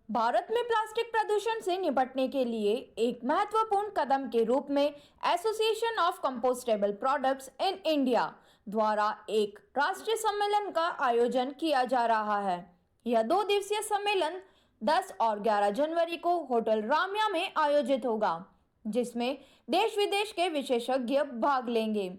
भारत में प्लास्टिक प्रदूषण से निपटने के लिए एक महत्वपूर्ण कदम के रूप में association of compostable products in India द्वारा एक राष्ट्रीय सम्मेलन का आयोजन किया जा रहा है। यह 2 दिवसीय सम्मेलन 10 और 11 जनवरी को होटल राम्या में आयोजित होगा, जिसमें देश विदेश के विशेषज्ञ भाग लेंगे।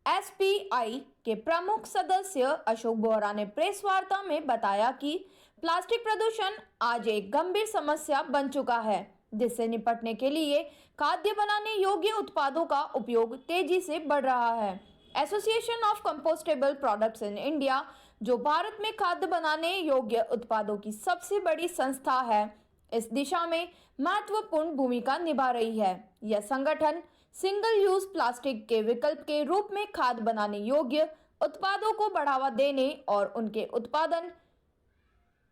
एसपीआई के प्रमुख सदस्य अशोक बोहरा ने प्रेस वार्ता में बताया कि प्लास्टिक प्रदूषण आज एक गंभीर समस्या बन चुका है, जिससे निपटने के लिए खाद्य बनाने योग्य उत्पादों का उपयोग तेजी से बढ़ रहा है। Association of compostable products in India, जो भारत में खाद्य बनाने योग्य उत्पादों की सबसे बड़ी संस्था है, इस दिशा में महत्वपूर्ण भूमिका निभा रही है। यह संगठन सिंगल यूज प्लास्टिक के विकल्प के रूप में खाद्य बनाने योग्य उत्पादों को बढ़ावा देने और उनके उत्पादन,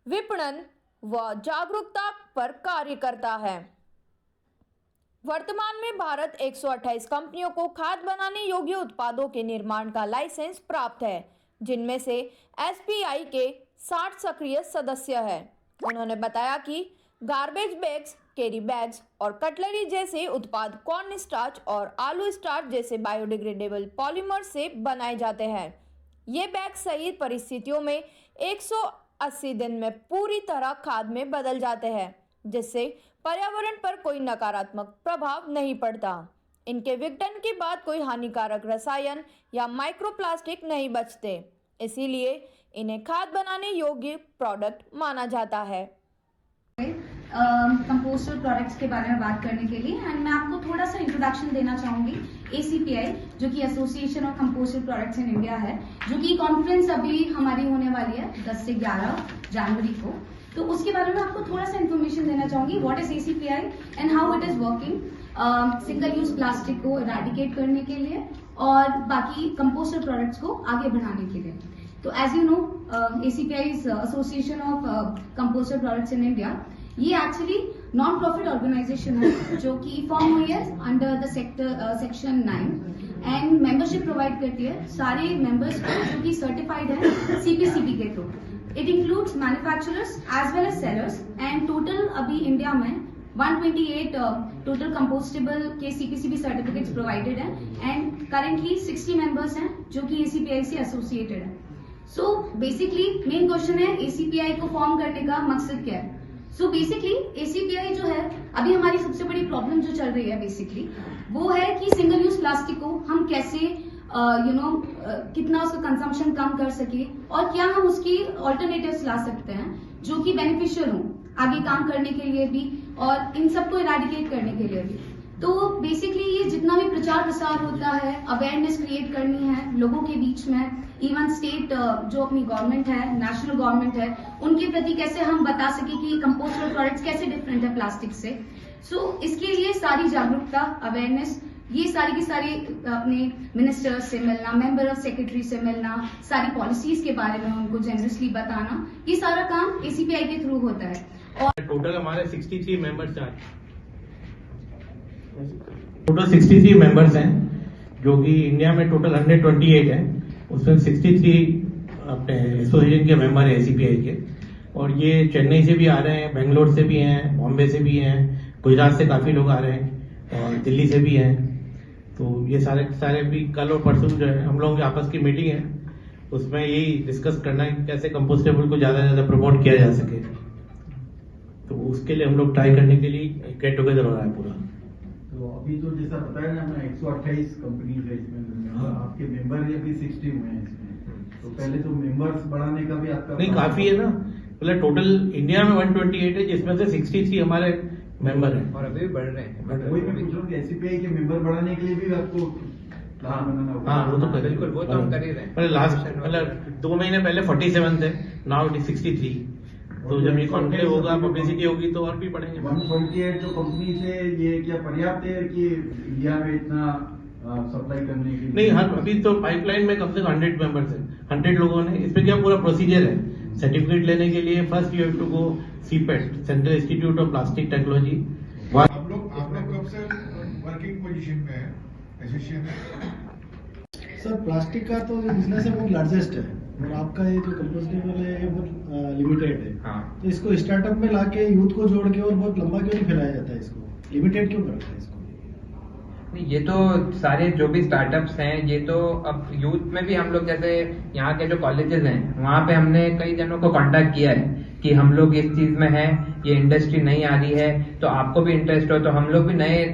विपणन व जागरूकता पर कार्य करता है। वर्तमान में भारत 128 कंपनियों को खाद्य बनाने योग्य उत्पादों के निर्माण का लाइसेंस प्राप्त है, जिनमें से एसपीआई के 60 सक्रिय सदस्य हैं। उन्होंने बताया कि गार्बेज बैग्स, कैरी बैग्स और कटलरी जैसे उत्पाद कॉर्न स्टार्च और आलू स्टार्च जैसे बायोडिग्रेडेबल पॉलीमर से बनाए जाते हैं। ये बैग सही परिस्थितियों में 180 दिन में पूरी तरह खाद में बदल जाते हैं, जिससे पर्यावरण पर कोई नकारात्मक प्रभाव नहीं पड़ता। इनके विघटन के बाद कोई हानिकारक रसायन या माइक्रोप्लास्टिक नहीं बचते, इसीलिए इन्हें खाद बनाने योग्य प्रोडक्ट माना जाता है। कंपोस्टेबल प्रोडक्ट्स के बारे में बात करने के लिए एंड मैं आपको थोड़ा सा इंट्रोडक्शन देना चाहूंगी। एसीपीआई जो कि association of compostable products in India है, जो कि कॉन्फ्रेंस अभी हमारी होने वाली है 10 से 11 जनवरी को, तो उसके बारे में आपको थोड़ा सा इन्फॉर्मेशन देना चाहूंगी। What is ACPI and how it is working single use plastic को इरेडिकेट करने के लिए और बाकी कंपोस्टेबल प्रोडक्ट्स को आगे बढ़ाने के लिए। तो as you know, ACPI is association of compostable products in India. ये एक्चुअली नॉन प्रॉफिट ऑर्गेनाइजेशन है जो कि फॉर्म हुई है under the section 9 and membership provide करती है सारे मेंबर्स को जो कि सर्टिफाइड है सीपीसीबी के through. It includes manufacturers as well as sellers and total अभी इंडिया में 128 टोटल कंपोस्टेबल के सीपीसीबी सर्टिफिकेट्स प्रोवाइडेड है एंड करेंटली 60 मेंबर्स हैं जो कि एसीपीआई से एसोसिएटेड है। सो बेसिकली मेन क्वेश्चन है एसीपीआई को फॉर्म करने का मकसद क्या है। सो बेसिकली एसीपीआई जो है, अभी हमारी सबसे बड़ी प्रॉब्लम जो चल रही है बेसिकली वो है कि सिंगल यूज प्लास्टिक को हम कैसे कितना उसका कंजम्पशन कम कर सके और क्या हम उसकी ऑल्टरनेटिव्स ला सकते हैं जो कि बेनिफिशियल हो आगे काम करने के लिए भी और इन सबको इरेडिकेट करने के लिए भी। तो बेसिकली ये जितना भी प्रचार प्रसार होता है, अवेयरनेस क्रिएट करनी है लोगों के बीच में, इवन स्टेट जो अपनी गवर्नमेंट है, नेशनल गवर्नमेंट है, उनके प्रति कैसे हम बता सके कि कंपोस्टेबल प्रोडक्ट्स कैसे डिफरेंट है प्लास्टिक से। सो इसके लिए सारी जागरूकता, अवेयरनेस, ये सारी की सारी अपने मिनिस्टर्स से मिलना, मेंबर ऑफ सेक्रेटरी से मिलना, सारी पॉलिसीज के बारे में उनको जनरसली बताना, ये सारा काम एसीपीआई के थ्रू होता है। और टोटल हमारे 63 मेंबर्स हैं। टोटल 63 मेंबर्स हैं जो कि इंडिया में टोटल 128 है, उसमें 63 अपने एसोसिएशन के मेंबर हैं एसीपीआई के। और ये चेन्नई से भी आ रहे हैं, बेंगलोर से भी हैं, बॉम्बे से भी हैं, गुजरात से काफी लोग आ रहे हैं और दिल्ली से भी हैं। तो ये सारे भी कल और परसों जो है हम लोगों की आपस की मीटिंग है, उसमें यही डिस्कस करना है कि कैसे कंपोस्टेबल को ज्यादा से ज्यादा प्रमोट किया जा सके। तो उसके लिए हम लोग ट्राई करने के लिए गेट टुगेदर हो रहा है पूरा। तो अभी तो जैसा बताया ना, 128 कंपनीज है इसमें, आपके मेंबर अभी 60 हुए हैं इसमें। तो पहले तो मेंबर्स बढ़ाने का भी आपका नहीं काफी है ना, मतलब टोटल इंडिया में 128 है जिसमें से 63 हमारे मेंबर हैं और अभी भी बढ़ रहे हैं। वही मैं पूछ रहा हूँ कि एसीपीआई के मेंबर बढ़ाने के लिए भी आपको प्लान बनाना होगा। हाँ वो तो बिल्कुल, वो तो हम कर ही रहे हैं। मतलब लास्ट मतलब 2 महीने पहले 47 थे, नाउ इट इज 63। तो जब ये कॉन्क्लेव होगा, पब्लिसिटी होगी तो और भी बढ़ेंगे। 128 जो कंपनी से ये क्या पर्याप्त है कि इंडिया में इतना सप्लाई करने के लिए? नहीं, हर अभी तो पाइपलाइन में कम से कम 100 मेंबर्स हैं, 100 लोगों ने। इसमें क्या पूरा प्रोसीजर है सर्टिफिकेट लेने के लिए। First you have to go CIPET, central institute of plastic technology. आप लोग कब से वर्किंग पोजीशन में है एसोसिएशन में? सर प्लास्टिक का तो बिजनेस है वो लार्जेस्ट है और आपका ये जो कंपोस्टेबल है ये बहुत लिमिटेड है। हाँ। तो इसको स्टार्टअप में लाके यूथ को जोड़ के और बहुत लंबा क्यों नहीं फैलाया जाता है इसको, लिमिटेड क्यों करता है इसको? नहीं, ये तो सारे जो भी स्टार्टअप्स हैं ये तो अब यूथ में भी हम लोग जैसे यहाँ के जो कॉलेजेस हैं वहाँ पे हमने कई जनों को कांटेक्ट किया है कि हम लोग इस चीज में हैं, ये इंडस्ट्री नई आ रही है तो आपको भी इंटरेस्ट हो तो हम लोग भी नए,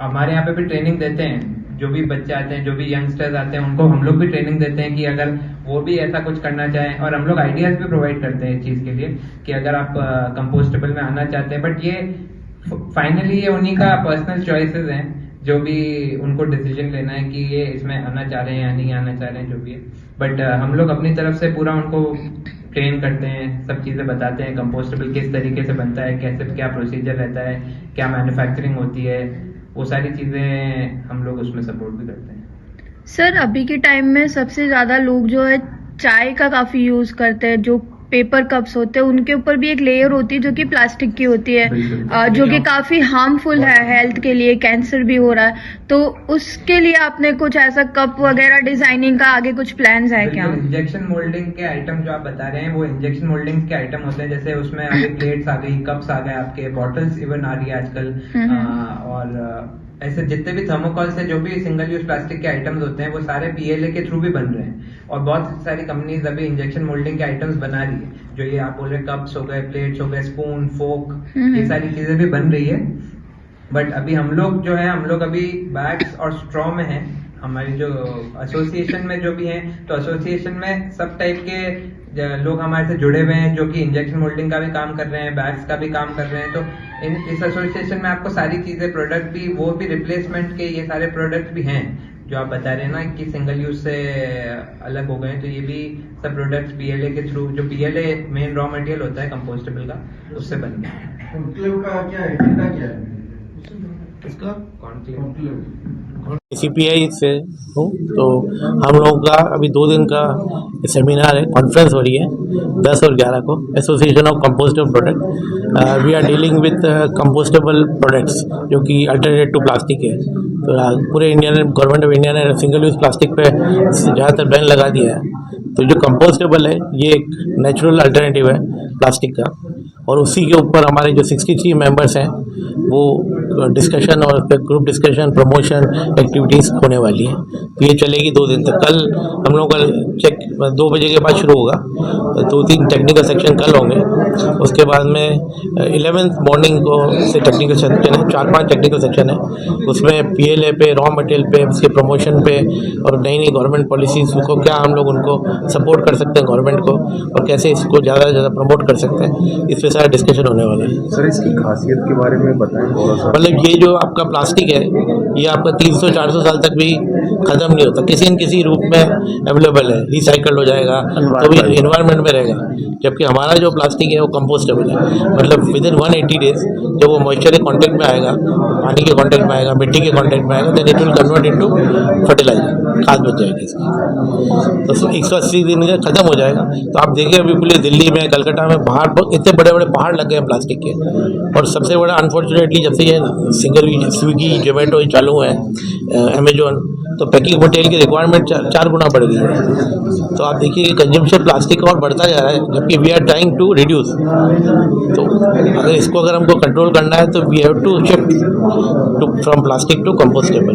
हमारे यहाँ पे भी ट्रेनिंग देते हैं। जो भी बच्चे आते हैं, जो भी यंगस्टर्स आते हैं, उनको हम लोग भी ट्रेनिंग देते हैं कि अगर वो भी ऐसा कुछ करना चाहें, और हम लोग आइडियाज भी प्रोवाइड करते हैं इस चीज के लिए कि अगर आप कंपोस्टेबल में आना चाहते हैं। बट ये फाइनली ये उन्हीं का पर्सनल चॉइसेस हैं, जो भी उनको डिसीजन लेना है कि ये इसमें आना चाह रहे हैं या नहीं आना चाह रहे हैं, जो भी है। बट हम लोग अपनी तरफ से पूरा उनको ट्रेन करते हैं, सब चीजें बताते हैं, कंपोस्टेबल किस तरीके से बनता है, कैसे क्या प्रोसीजर रहता है, क्या मैन्युफैक्चरिंग होती है, वो सारी चीजें हम लोग उसमें सपोर्ट भी करते हैं। सर अभी के टाइम में सबसे ज्यादा लोग जो है चाय का काफी यूज करते हैं, जो पेपर कप्स होते हैं उनके ऊपर भी एक लेयर होती है जो कि प्लास्टिक की होती है, जो कि काफी हार्मफुल है हेल्थ के लिए, कैंसर भी हो रहा है। तो उसके लिए आपने कुछ ऐसा कप वगैरह डिजाइनिंग का आगे कुछ प्लान्स है क्या? इंजेक्शन मोल्डिंग के आइटम जो आप बता रहे हैं वो इंजेक्शन मोल्डिंग के आइटम होते हैं, जैसे उसमें आगे प्लेट्स आ गई, कप्स आ गए, आपके बॉटल्स इवन आ रही है आजकल, और ऐसे जितने भी थर्मोकॉल से जो भी सिंगल यूज प्लास्टिक के आइटम्स होते हैं वो सारे PLA के थ्रू भी बन रहे हैं। और बहुत सारी कंपनीज अभी इंजेक्शन मोल्डिंग के आइटम्स बना रही है, जो ये आप बोल रहे कप्स हो गए, प्लेट्स हो गए, स्पून, फोक, ये सारी चीजें भी बन रही है। बट अभी हम लोग जो है, हम लोग अभी बैग्स और स्ट्रॉ में हैं। हमारी जो एसोसिएशन में जो भी हैं, तो एसोसिएशन में सब टाइप के लोग हमारे से जुड़े हुए हैं जो कि इंजेक्शन मोल्डिंग का भी काम कर रहे हैं, बैग्स का भी काम कर रहे हैं। तो इस एसोसिएशन में आपको सारी चीजें, प्रोडक्ट भी, वो भी रिप्लेसमेंट के ये सारे प्रोडक्ट भी हैं जो आप बता रहे हैं ना कि सिंगल यूज से अलग हो गए हैं। तो ये भी सब प्रोडक्ट्स PLA के थ्रू, जो PLA मेन रॉ मटेरियल होता है कंपोस्टेबल का, उससे बन गए। कॉन्क्लेव का क्या एजेंडा क्या है? इसका कॉन्क्लेव CPI से हूँ, तो हम लोगों का अभी 2 दिन का सेमिनार है, कॉन्फ्रेंस हो रही है 10 और 11 को, association of compostable product. We are dealing with compostable products जो कि अल्टरनेट टू प्लास्टिक है। तो पूरे इंडिया ने, गवर्नमेंट ऑफ इंडिया ने सिंगल यूज प्लास्टिक पे ज़्यादातर बैन लगा दिया है। तो जो कंपोस्टेबल है ये एक नेचुरल अल्टरनेटिव है प्लास्टिक का, और उसी के ऊपर हमारे जो 63 मेंबर्स हैं वो डिस्कशन और ग्रुप डिस्कशन, प्रमोशन एक्टिविटीज़ होने वाली है। तो ये चलेगी 2 दिन तक। कल हम लोगों का चेक 2 बजे के बाद शुरू होगा, 2-3 टेक्निकल सेक्शन कल होंगे। उसके बाद में 11th मॉर्निंग को से टेक्निकल सेक्शन है, 4-5 टेक्निकल सेक्शन है। उसमें PLA पे, रॉ मटेरियल पे, उसके प्रमोशन पे, और नई नई गवर्नमेंट पॉलिसीज़ को क्या हम लोग उनको सपोर्ट कर सकते हैं गवर्नमेंट को, और कैसे इसको ज़्यादा से ज़्यादा प्रमोट कर सकते हैं, इस पर सारा डिस्कशन होने वाला है। सर इसकी खासियत के बारे में बताएं थोड़ा सा। मतलब ये जो आपका प्लास्टिक है ये आपका 300-400 साल तक भी खत्म नहीं होता, किसी न किसी रूप में अवेलेबल है, रिसाइकल्ड हो जाएगा, तो भी एनवायरनमेंट में रहेगा। जबकि हमारा जो प्लास्टिक है वो कंपोस्टेबल है, मतलब विदिन 180 डेज जब वो मॉइस्चर के कॉन्टेक्ट में आएगा, पानी के कॉन्टेक्ट में आएगा, मिट्टी के कॉन्टेक्ट में आएगा, then it will convert into fertiliser, खाद बच जाएगी इसकी। तो 180 दिन में खत्म हो जाएगा। तो आप देखिए अभी पूरे दिल्ली में, कलकत्ता में बाहर इतने बड़े बड़े पहाड़ लग गए हैं प्लास्टिक के। और सबसे बड़ा अनफॉर्चुनेटली जब से ये सिंगल स्विगी, जोमेटो चालू है, अमेजोन, तो पैकिंग मटेरियल की रिक्वायरमेंट 4 गुना बढ़ गई है। तो आप देखिए कि कंजम्पशन प्लास्टिक का और बढ़ता जा रहा है, जबकि we are trying to reduce. तो अगर हमको कंट्रोल करना है तो we have to shift from plastic to compostable.